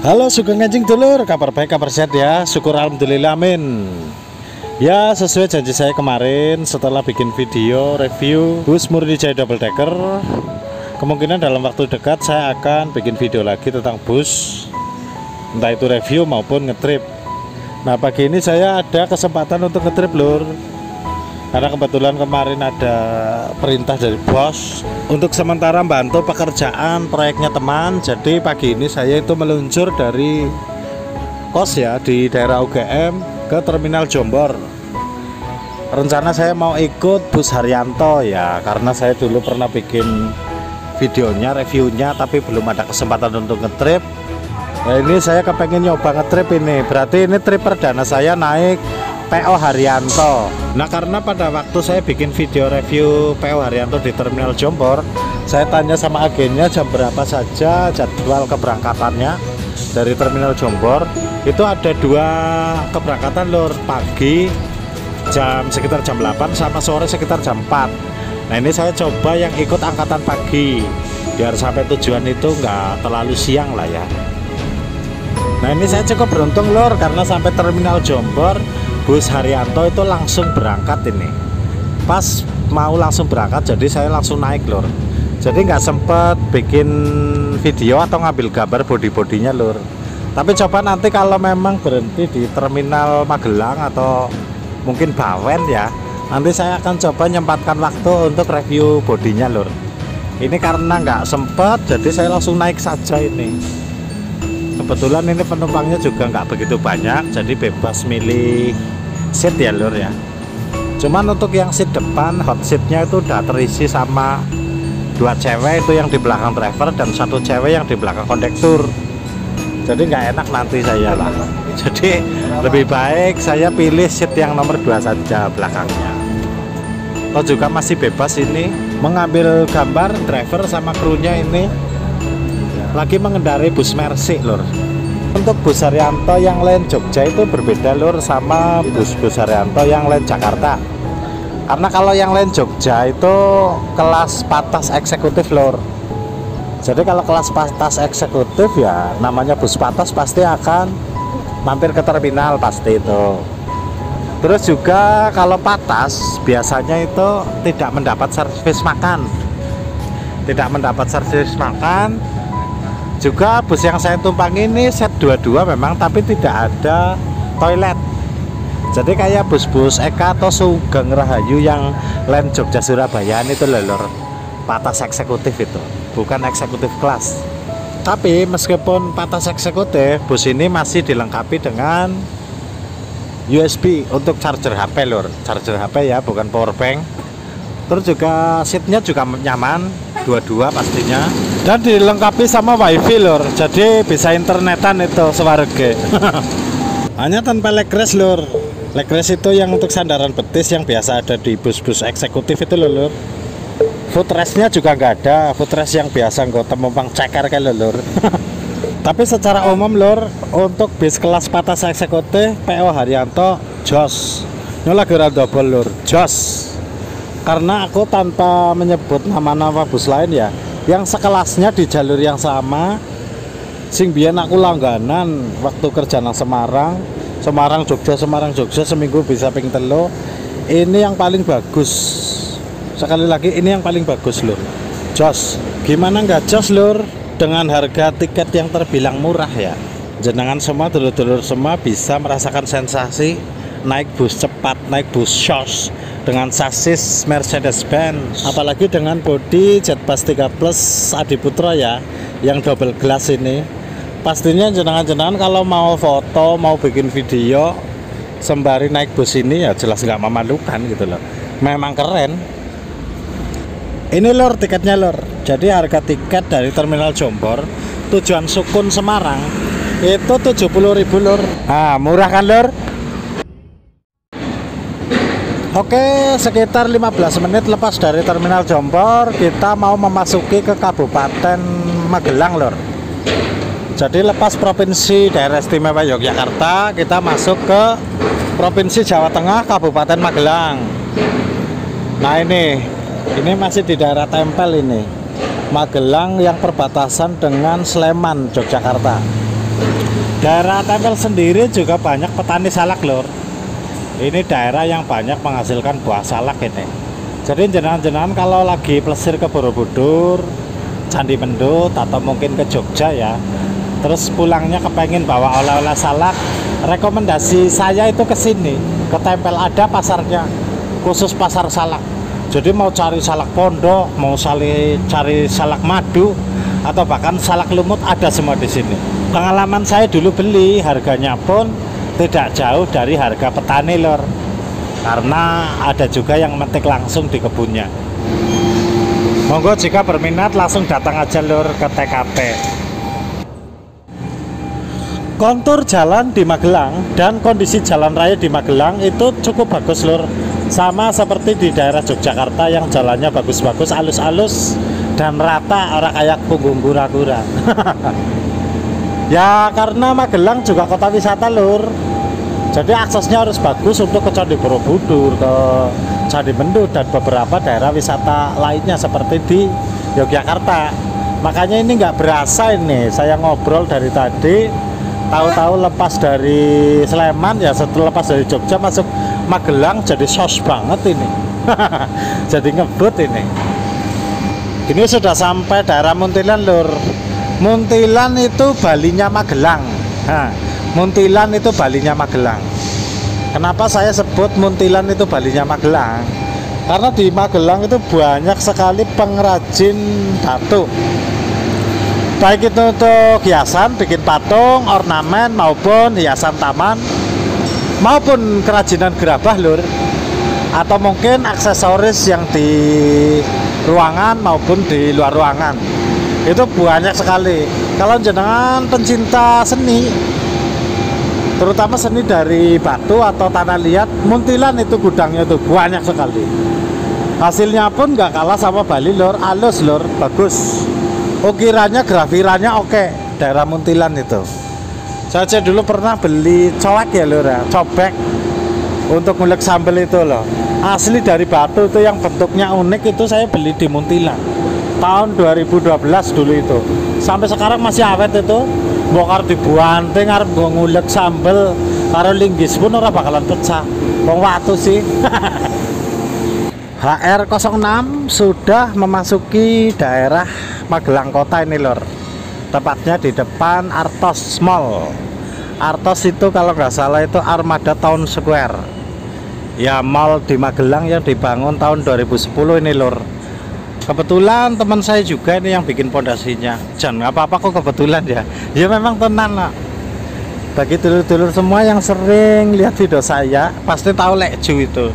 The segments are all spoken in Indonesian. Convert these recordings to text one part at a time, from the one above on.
Halo Sugeng Enjing dulur, kabar baik, kabar sehat ya. Syukur alhamdulillah, amin. Ya, sesuai janji saya kemarin setelah bikin video review bus Murni Jaya Double Decker, kemungkinan dalam waktu dekat saya akan bikin video lagi tentang bus, entah itu review maupun ngetrip. Nah, pagi ini saya ada kesempatan untuk ngetrip lur, karena kebetulan kemarin ada perintah dari bos untuk sementara bantu pekerjaan proyeknya teman. Jadi pagi ini saya itu meluncur dari kos ya di daerah UGM ke terminal Jombor. Rencana saya mau ikut bus Haryanto ya, karena saya dulu pernah bikin videonya, reviewnya, tapi belum ada kesempatan untuk ngetrip. Nah, ini saya kepengen nyoba ngetrip ini. Berarti ini trip perdana saya naik PO Haryanto. Nah, karena pada waktu saya bikin video review PO Haryanto di terminal Jombor, saya tanya sama agennya jam berapa saja jadwal keberangkatannya dari terminal Jombor. Itu ada dua keberangkatan lur, pagi sekitar jam 8 sama sore sekitar jam 4. Nah, ini saya coba yang ikut angkatan pagi biar sampai tujuan itu nggak terlalu siang lah ya. Nah, ini saya cukup beruntung lur, karena sampai terminal Jombor bus Haryanto itu langsung berangkat ini. Pas mau langsung berangkat, jadi saya langsung naik lur. Jadi nggak sempet bikin video atau ngambil gambar body-bodinya lur. Tapi coba nanti kalau memang berhenti di terminal Magelang atau mungkin Bawen ya, nanti saya akan coba nyempatkan waktu untuk review bodinya lur. Ini karena nggak sempet, jadi saya langsung naik saja ini. Kebetulan ini penumpangnya juga nggak begitu banyak, jadi bebas milih seat ya lur ya. Cuman untuk yang seat depan, hot seatnya itu udah terisi sama dua cewek, itu yang di belakang driver dan satu cewek yang di belakang kondektur. Jadi nggak enak nanti saya lah. Jadi lebih baik saya pilih seat yang nomor 2 saja belakangnya. Oh, juga masih bebas ini mengambil gambar driver sama krunya ini lagi mengendarai bus Mercy lur. Untuk bus Haryanto yang lain Jogja itu berbeda lur sama bus-bus Haryanto yang lain Jakarta. Karena kalau yang lain Jogja itu kelas patas eksekutif lur. Jadi kalau kelas patas eksekutif ya namanya bus patas pasti akan mampir ke terminal pasti itu. Terus juga kalau patas biasanya itu tidak mendapat servis makan. Tidak mendapat servis makan. Juga bus yang saya tumpang ini set 22 memang, tapi tidak ada toilet. Jadi kayak bus-bus Eka atau Sugeng Rahayu yang lain Jogja Surabaya itu lor, patas eksekutif itu, bukan eksekutif kelas. Tapi meskipun patas eksekutif, bus ini masih dilengkapi dengan USB untuk charger HP lor, charger HP ya, bukan power bank. Terus juga seatnya juga nyaman, dua-dua pastinya, dan dilengkapi sama wifi lor, jadi bisa internetan itu sewarga. Hanya tanpa leg rest lor. Leg rest itu yang untuk sandaran betis yang biasa ada di bus-bus eksekutif itu lor. Footrestnya juga nggak ada, footrest yang biasa nggak temumpang ceker kayak lor. Tapi secara umum lor, untuk bis kelas patas eksekutif PO Haryanto jos, nyola gerak double lor, jos. Karena aku tanpa menyebut nama-nama bus lain ya, yang sekelasnya di jalur yang sama, sing biyen aku langganan waktu kerja nang Semarang Jogja seminggu bisa ping telu. Ini yang paling bagus. Sekali lagi ini yang paling bagus lur. Jos. Gimana nggak jos lur? Dengan harga tiket yang terbilang murah ya. Jenengan semua dulur-dulur semua bisa merasakan sensasi naik bus cepat, naik bus shos dengan sasis Mercedes-Benz, apalagi dengan bodi Jetbus 3 Plus Adiputra ya, yang double glass ini. Pastinya jenengan-jenengan kalau mau foto, mau bikin video sembari naik bus ini ya jelas nggak memalukan gitu loh. Memang keren. Ini lor tiketnya lor. Jadi harga tiket dari terminal Jombor tujuan Sukun Semarang itu 70.000 lor. Nah, murah kan lor? Oke, sekitar 15 menit lepas dari terminal Jombor, kita mau memasuki ke Kabupaten Magelang lor. Jadi lepas Provinsi Daerah Istimewa Yogyakarta, kita masuk ke Provinsi Jawa Tengah, Kabupaten Magelang. Nah, ini masih di daerah tempel ini, Magelang yang perbatasan dengan Sleman, Yogyakarta. Daerah Tempel sendiri juga banyak petani salak lur. Ini daerah yang banyak menghasilkan buah salak ini. Jadi jenengan-jenengan kalau lagi plesir ke Borobudur, Candi Mendut, atau mungkin ke Jogja ya, terus pulangnya kepengen bawa oleh-oleh salak, rekomendasi saya itu ke sini, ke Tempel. Ada pasarnya, khusus pasar salak. Jadi mau cari salak pondok, mau cari salak madu, atau bahkan salak lumut, ada semua di sini. Pengalaman saya dulu beli, harganya pun tidak jauh dari harga petani lor, karena ada juga yang metik langsung di kebunnya. Monggo jika berminat langsung datang aja lur ke TKP. Kontur jalan di Magelang dan kondisi jalan raya di Magelang itu cukup bagus lur. Sama seperti di daerah Yogyakarta yang jalannya bagus-bagus, alus-alus dan rata, orang kayak punggung kura-kura. Ya karena Magelang juga kota wisata lur, jadi aksesnya harus bagus untuk ke Candi Borobudur, ke Candi Mendut, dan beberapa daerah wisata lainnya seperti di Yogyakarta. Makanya ini nggak berasa ini saya ngobrol dari tadi, tahu-tahu lepas dari Sleman ya, setelah lepas dari Jogja masuk Magelang jadi sos banget ini. Jadi ngebut ini. Ini sudah sampai daerah Muntilan lur. Muntilan itu Balinya Magelang. Nah, Muntilan itu Balinya Magelang. Kenapa saya sebut Muntilan itu Balinya Magelang? Karena di Magelang itu banyak sekali pengrajin batu. Baik itu untuk hiasan, bikin patung, ornamen, maupun hiasan taman, maupun kerajinan gerabah lur. Atau mungkin aksesoris yang di ruangan maupun di luar ruangan. Itu banyak sekali. Kalau jenengan pencinta seni, terutama seni dari batu atau tanah liat, Muntilan itu gudangnya itu banyak sekali. Hasilnya pun nggak kalah sama Bali lor, halus lor, bagus. Ukirannya, grafirannya oke. Daerah Muntilan itu. Saya dulu pernah beli cowek ya lor ya, cobek untuk ngulek sambal itu loh. Asli dari batu itu yang bentuknya unik, itu saya beli di Muntilan tahun 2012 dulu itu. Sampai sekarang masih awet itu. Bokar dibuanting arep nggo ngulek sambel karo linggis pun ora bakalan pecah. Wong watu sih. HR06 sudah memasuki daerah Magelang Kota ini lor. Tepatnya di depan Artos Mall. Artos itu kalau nggak salah itu Armada Town Square. Ya mall di Magelang yang dibangun tahun 2010 ini lor. Kebetulan teman saya juga ini yang bikin pondasinya. Jangan apa-apa kok kebetulan ya. Ya memang tenan lah. Bagi dulur-dulur semua yang sering lihat video saya pasti tahu Lekju itu.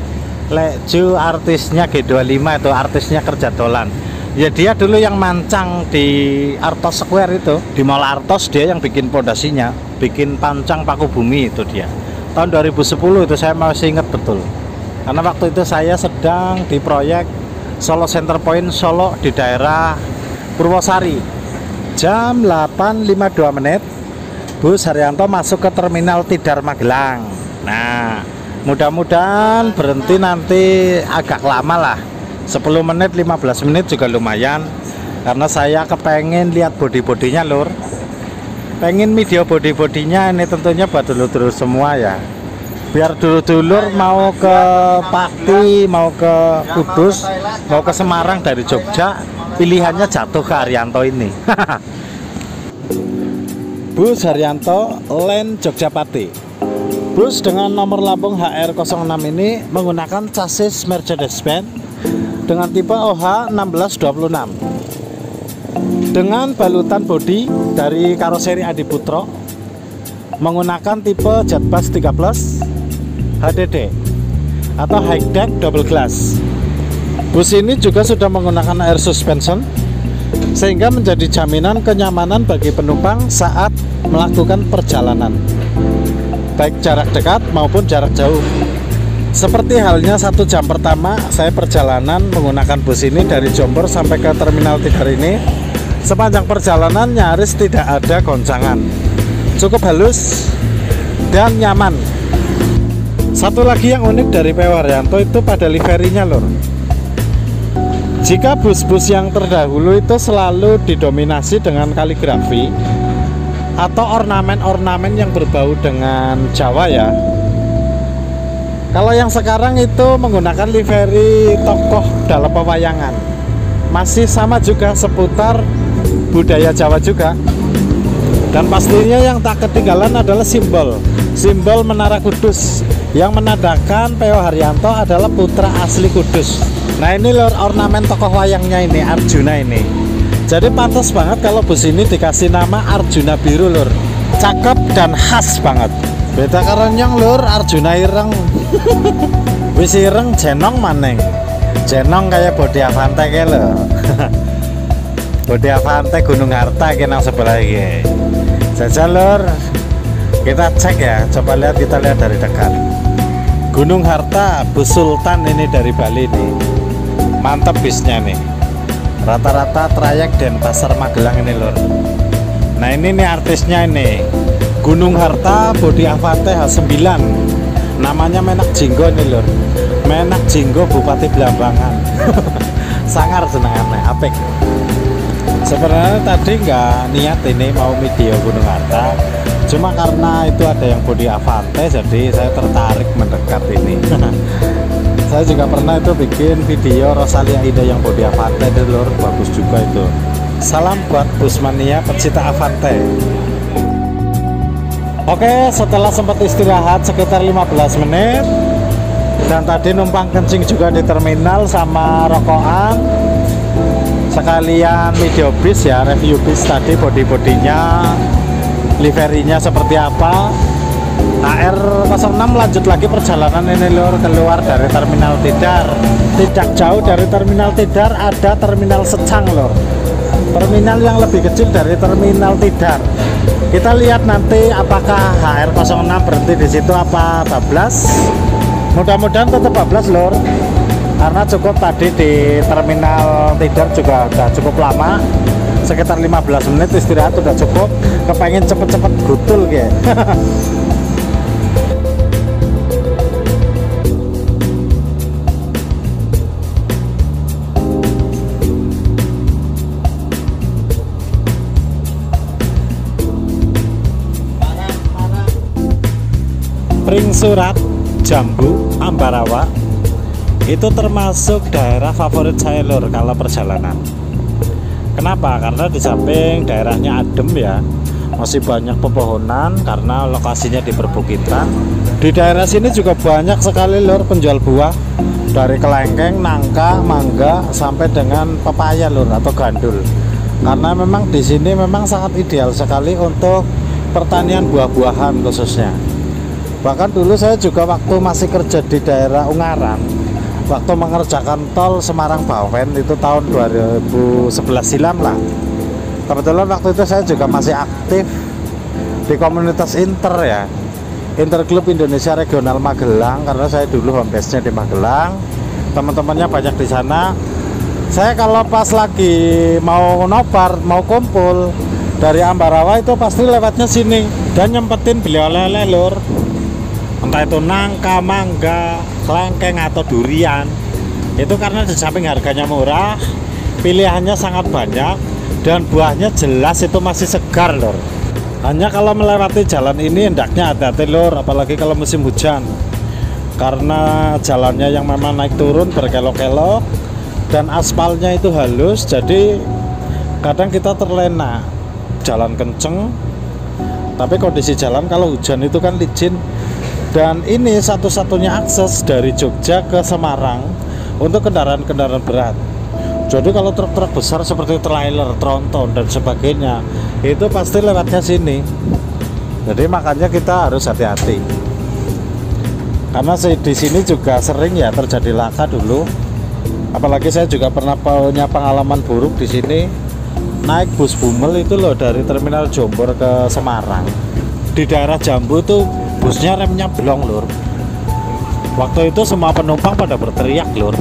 Lekju artisnya G25 itu, artisnya kerja dolan. Ya dia dulu yang mancang di Artos Square itu, di Mall Artos dia yang bikin pondasinya, bikin pancang paku bumi itu dia. Tahun 2010 itu saya masih ingat betul. Karena waktu itu saya sedang di proyek Solo Center Point Solo di daerah Purwosari. Jam 8.52 menit Bus Haryanto masuk ke Terminal Tidar Magelang. Nah, mudah-mudahan berhenti nanti agak lama lah, 10 menit 15 menit juga lumayan. Karena saya kepengen lihat body-bodinya lur. Pengen video body-bodinya ini tentunya buat dulur-dulur semua ya. Biar dulur-dulur mau ke Pati, mau ke Kudus, mau ke Semarang dari Jogja, pilihannya jatuh ke Haryanto ini. Bus Haryanto Land Jogjapati. Bus dengan nomor lambung HR06 ini menggunakan chassis Mercedes-Benz dengan tipe OH1626 dengan balutan bodi dari karoseri Adiputro, menggunakan tipe Jetbus 3 Plus HDD atau High Deck Double Glass. Bus ini juga sudah menggunakan air suspension sehingga menjadi jaminan kenyamanan bagi penumpang saat melakukan perjalanan, baik jarak dekat maupun jarak jauh. Seperti halnya 1 jam pertama saya perjalanan menggunakan bus ini dari Jombor sampai ke Terminal Tidar ini, sepanjang perjalanan nyaris tidak ada goncangan, cukup halus dan nyaman. Satu lagi yang unik dari PW Haryanto itu pada liverinya lor. Jika bus-bus yang terdahulu itu selalu didominasi dengan kaligrafi, atau ornamen-ornamen yang berbau dengan Jawa ya. Kalau yang sekarang itu menggunakan livery tokoh dalam pewayangan, masih sama juga seputar budaya Jawa juga. Dan pastinya yang tak ketinggalan adalah simbol Menara Kudus yang menandakan P.O. Haryanto adalah putra asli Kudus. Nah ini lor, ornamen tokoh wayangnya ini, Arjuna ini. Jadi pantas banget kalau bus ini dikasih nama Arjuna Biru lur. Cakep dan khas banget. Beda karonyong lur, Arjuna ireng. Wis ireng jenong maneng. Jenong kayak Bodi Avante ke lho. Bodi Avante Gunung Harta ke nang sebelah iki. Jajal lur. Kita cek ya, coba kita lihat dari dekat. Gunung Harta Bus Sultan ini dari Bali nih. Mantap bisnya nih. Rata-rata trayek Denpasar Magelang ini lor. Nah ini nih artisnya ini, Gunung Harta Bodi Avante H9. Namanya Menak Jinggo nih lor. Menak Jinggo Bupati Blambangan. Sangar senangannya, apik. Sebenarnya tadi nggak niat ini mau video Gunung Harta, cuma karena itu ada yang Bodi Avante, jadi saya tertarik mendekat ini. Saya juga pernah itu bikin video Rosalia Ida yang Bodi Avante itu lur, bagus juga itu. Salam buat Busmania pecinta Avante. Oke, setelah sempat istirahat sekitar 15 menit dan tadi numpang kencing juga di terminal sama rokokan, sekalian video bis ya, review bis tadi, bodi-bodinya, liverinya seperti apa. HR06 lanjut lagi perjalanan ini lur, keluar dari Terminal Tidar. Tidak jauh dari Terminal Tidar ada Terminal Secang lur. Terminal yang lebih kecil dari Terminal Tidar. Kita lihat nanti apakah HR06 berhenti di situ apa bablas. Mudah-mudahan tetap bablas lur. Karena cukup tadi di Terminal Tidar juga udah cukup lama. Sekitar 15 menit istirahat udah cukup. Kepengen cepet-cepet gutul ya. Pring Surat, Jambu, Ambarawa itu termasuk daerah favorit saya lur kalau perjalanan. Kenapa? Karena di samping daerahnya adem ya, masih banyak pepohonan karena lokasinya di perbukitan. Di daerah sini juga banyak sekali lur penjual buah, dari kelengkeng, nangka, mangga sampai dengan pepaya lur atau gandul. Karena memang di sini memang sangat ideal sekali untuk pertanian buah-buahan khususnya. Bahkan dulu saya juga waktu masih kerja di daerah Ungaran, waktu mengerjakan tol Semarang Bawen itu tahun 2011 silam lah. Kebetulan waktu itu saya juga masih aktif di komunitas Inter ya, Interklub Indonesia Regional Magelang, karena saya dulu home base-nya di Magelang. Teman-temannya banyak di sana. Saya kalau pas lagi mau nobar, mau kumpul dari Ambarawa itu pasti lewatnya sini dan nyempetin beli oleh-oleh lur. Entah itu nangka, mangga, kelengkeng atau durian. Itu karena di samping harganya murah, pilihannya sangat banyak dan buahnya jelas itu masih segar lor. Hanya kalau melewati jalan ini hendaknya hati-hati lor, apalagi kalau musim hujan. Karena jalannya yang memang naik turun berkelok-kelok dan aspalnya itu halus, jadi kadang kita terlena. Jalan kenceng, tapi kondisi jalan kalau hujan itu kan licin. Dan ini satu-satunya akses dari Jogja ke Semarang untuk kendaraan-kendaraan berat. Jadi kalau truk-truk besar seperti trailer, tronton dan sebagainya itu pasti lewatnya sini. Jadi makanya kita harus hati-hati. Karena di sini juga sering ya terjadi laka dulu. Apalagi saya juga pernah punya pengalaman buruk di sini. Naik bus Bumel itu loh dari Terminal Jombor ke Semarang. Di daerah Jambu tuh busnya remnya blong lur. Waktu itu semua penumpang pada berteriak lur.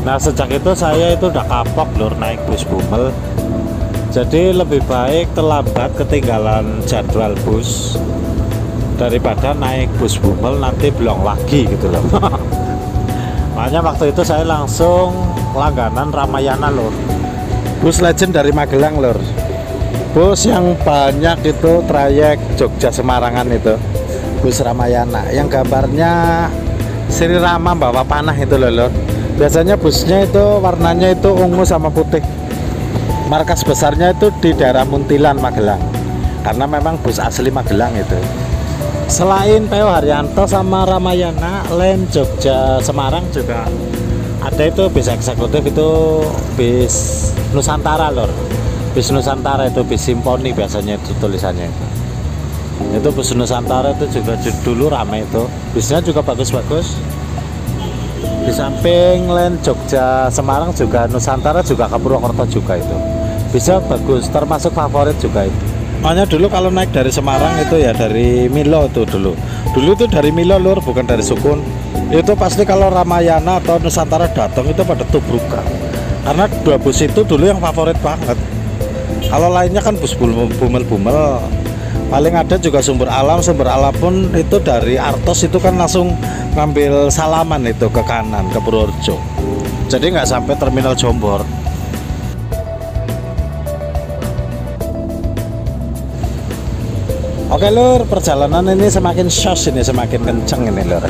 Nah sejak itu saya itu udah kapok lur naik bus Bumel. Jadi lebih baik terlambat ketinggalan jadwal bus daripada naik bus Bumel nanti blong lagi gitu loh. Makanya waktu itu saya langsung langganan Ramayana lur, bus legend dari Magelang lur. Bus yang banyak itu trayek Jogja Semarangan itu bus Ramayana yang gambarnya Sri Rama bawa panah itu loh lor. Biasanya busnya itu warnanya itu ungu sama putih. Markas besarnya itu di daerah Muntilan Magelang, karena memang bus asli Magelang itu. Selain PO Haryanto sama Ramayana, lain Jogja Semarang juga ada itu bis eksekutif, itu bis Nusantara lor. Bis Nusantara itu bis Simponi biasanya itu tulisannya itu bus Nusantara itu juga dulu ramai itu, bisnya juga bagus-bagus. Di samping lain Jogja Semarang juga Nusantara juga ke Purwokerto juga itu bisa bagus, termasuk favorit juga itu. Makanya dulu kalau naik dari Semarang itu ya dari Milo itu dulu itu dari Milo lur, bukan dari Sukun. Itu pasti kalau Ramayana atau Nusantara datang itu pada tubrukan, karena dua bus itu dulu yang favorit banget. Kalau lainnya kan bus bumel-bumel, paling ada juga Sumber Alam pun itu dari Artos itu kan langsung ngambil Salaman itu ke kanan ke Purworejo, jadi nggak sampai terminal Jombor. Oke lur, perjalanan ini semakin syos, ini semakin kenceng ini lur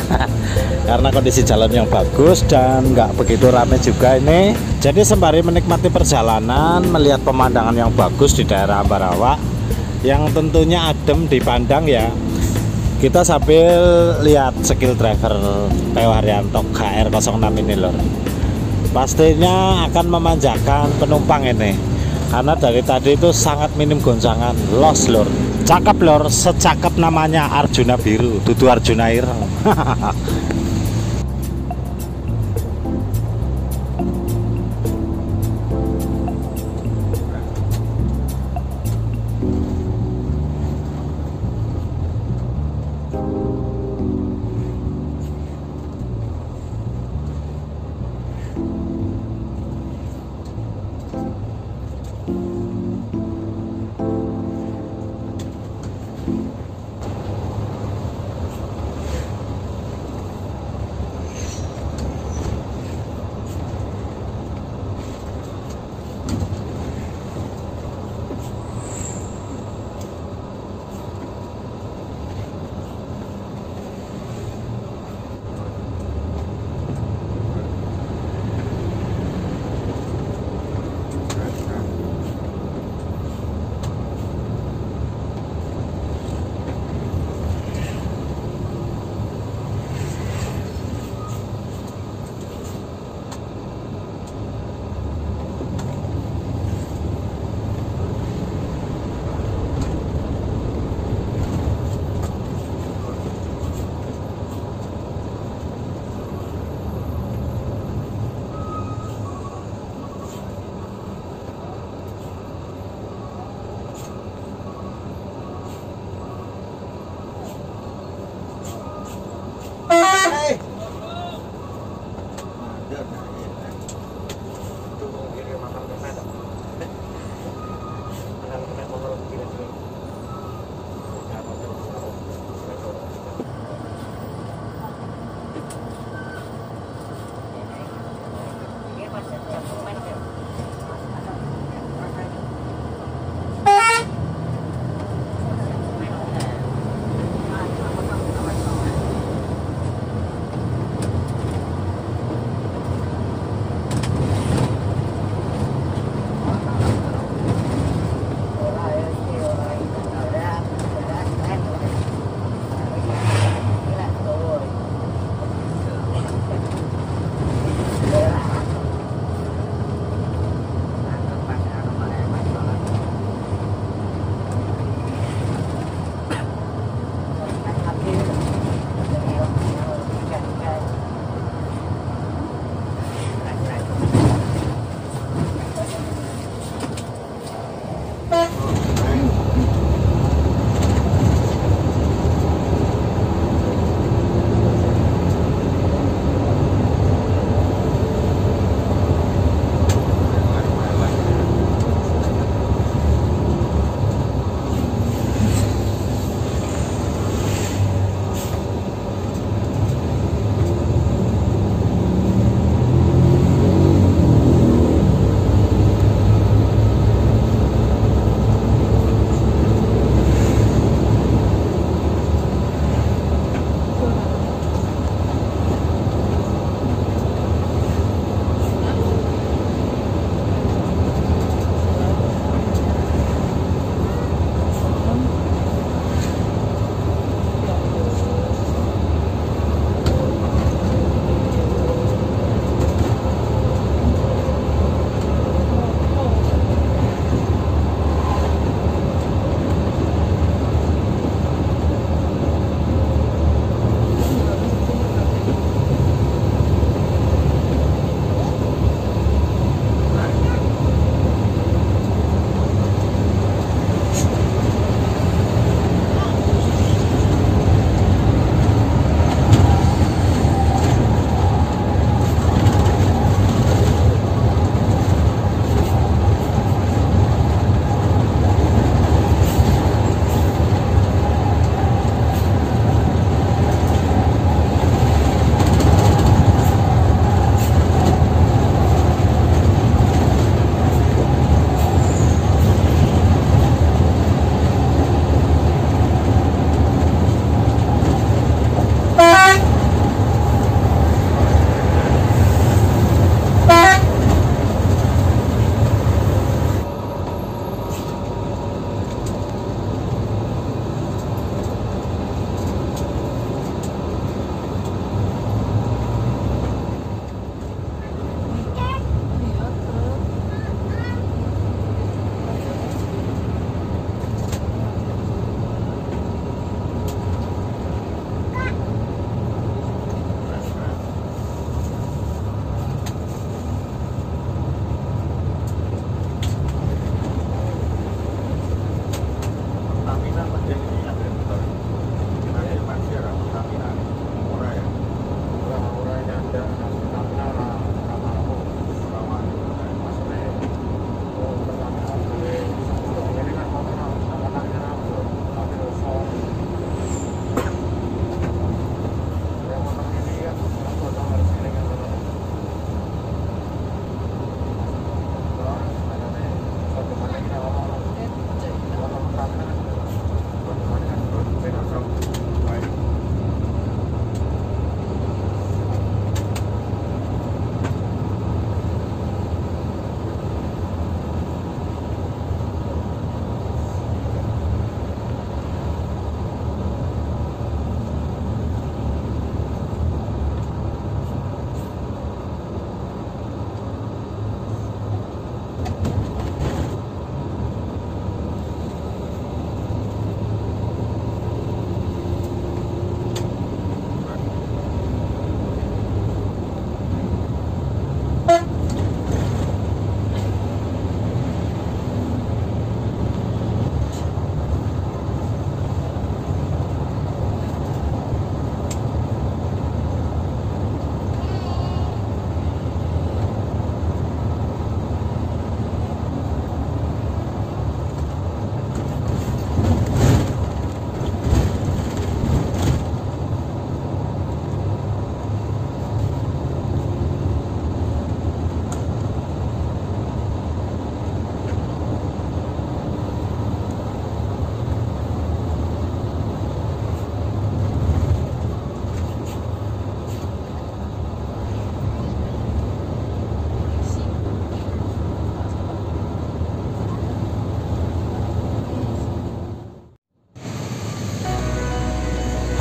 karena kondisi jalan yang bagus dan nggak begitu ramai juga ini. Jadi sembari menikmati perjalanan, melihat pemandangan yang bagus di daerah Ambarawa yang tentunya adem dipandang ya, kita sambil lihat skill driver PO Haryanto KR06 ini lur. Pastinya akan memanjakan penumpang ini, karena dari tadi itu sangat minim goncangan, los lur. Cakep lor, secakep namanya Arjuna Biru, dudu Arjuna Ireng.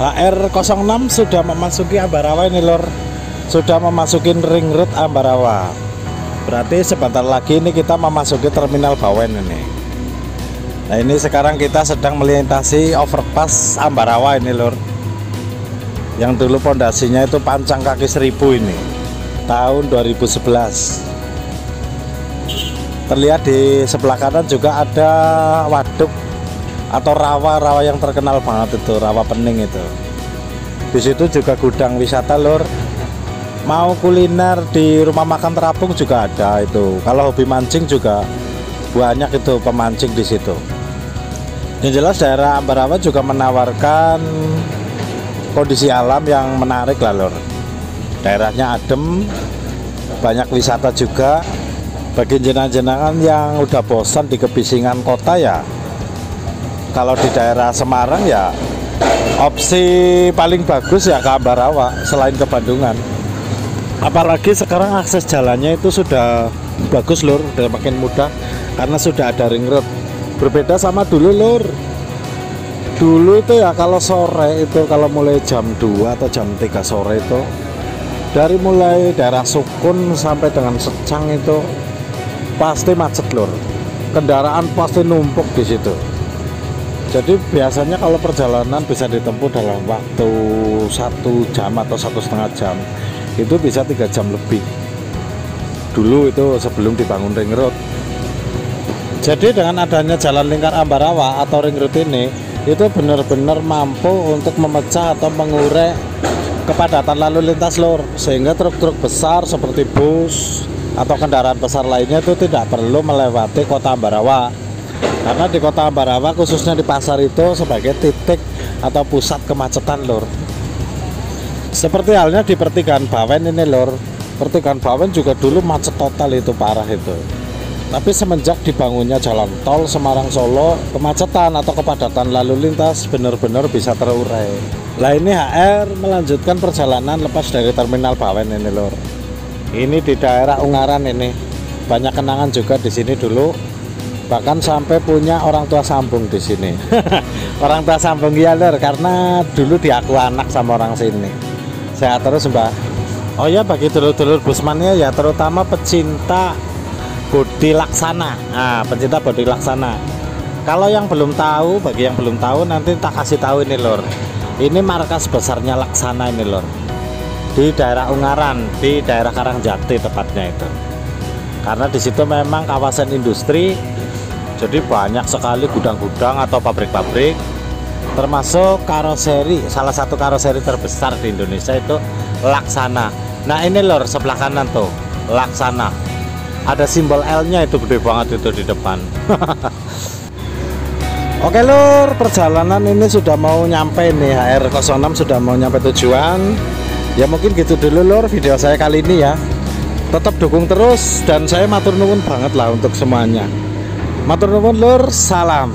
HR06 sudah memasuki Ambarawa ini lor, sudah memasuki ring road Ambarawa. Berarti sebentar lagi ini kita memasuki terminal Bawen ini. Nah ini sekarang kita sedang melintasi overpass Ambarawa ini lor, yang dulu pondasinya itu pancang kaki 1000 ini tahun 2011. Terlihat di sebelah kanan juga ada waduk atau rawa yang terkenal banget itu, rawa pening itu. Di situ juga gudang wisata lor. Mau kuliner di rumah makan terapung juga ada itu. Kalau hobi mancing juga banyak itu pemancing di situ. Yang jelas daerah Ambarawa juga menawarkan kondisi alam yang menarik lah lor. Daerahnya adem, banyak wisata juga. Bagi jenengan-jenengan yang udah bosan di kebisingan kota ya, kalau di daerah Semarang ya opsi paling bagus ya ke Ambarawa selain ke Bandungan. Apalagi sekarang akses jalannya itu sudah bagus lur, udah makin mudah karena sudah ada ring road. Berbeda sama dulu lur. Dulu itu ya kalau sore itu, kalau mulai jam 2 atau jam 3 sore itu, dari mulai daerah Sukun sampai dengan Secang itu pasti macet lur. Kendaraan pasti numpuk di situ. Jadi biasanya kalau perjalanan bisa ditempuh dalam waktu 1 jam atau 1,5 jam, itu bisa 3 jam lebih dulu itu sebelum dibangun ring road. Jadi dengan adanya jalan lingkar Ambarawa atau ring road ini, itu benar-benar mampu untuk memecah atau mengurai kepadatan lalu lintas lor, sehingga truk-truk besar seperti bus atau kendaraan besar lainnya itu tidak perlu melewati kota Ambarawa. Karena di kota Ambarawa khususnya di pasar itu sebagai titik atau pusat kemacetan lor. Seperti halnya di pertigaan Bawen ini lor. Pertigaan Bawen juga dulu macet total itu, parah itu. Tapi semenjak dibangunnya jalan tol Semarang Solo, kemacetan atau kepadatan lalu lintas benar-benar bisa terurai. Lah ini HR melanjutkan perjalanan lepas dari terminal Bawen ini lor. Ini di daerah Ungaran ini. Banyak kenangan juga di sini dulu. Bahkan sampai punya orang tua sambung di sini. Orang tua sambung ya lor, karena dulu diaku anak sama orang sini. Sehat terus mbak. Oh ya, bagi dulur-dulur busmannya ya, terutama pecinta bodi laksana. Nah, pecinta bodi laksana. Kalau yang belum tahu, bagi yang belum tahu nanti tak kasih tahu ini lor. Ini markas besarnya Laksana ini lor. Di daerah Ungaran, di daerah Karangjati tepatnya itu. Karena di situ memang kawasan industri, jadi banyak sekali gudang-gudang atau pabrik-pabrik. Termasuk karoseri, salah satu karoseri terbesar di Indonesia itu Laksana. Nah ini lor, sebelah kanan tuh Laksana. Ada simbol L-nya itu gede banget itu di depan. Oke lor, perjalanan ini sudah mau nyampe nih, HR06 sudah mau nyampe tujuan. Ya mungkin gitu dulu lor video saya kali ini ya. Tetap dukung terus dan saya matur nuwun banget lah untuk semuanya. Matur nuwun lor, salam.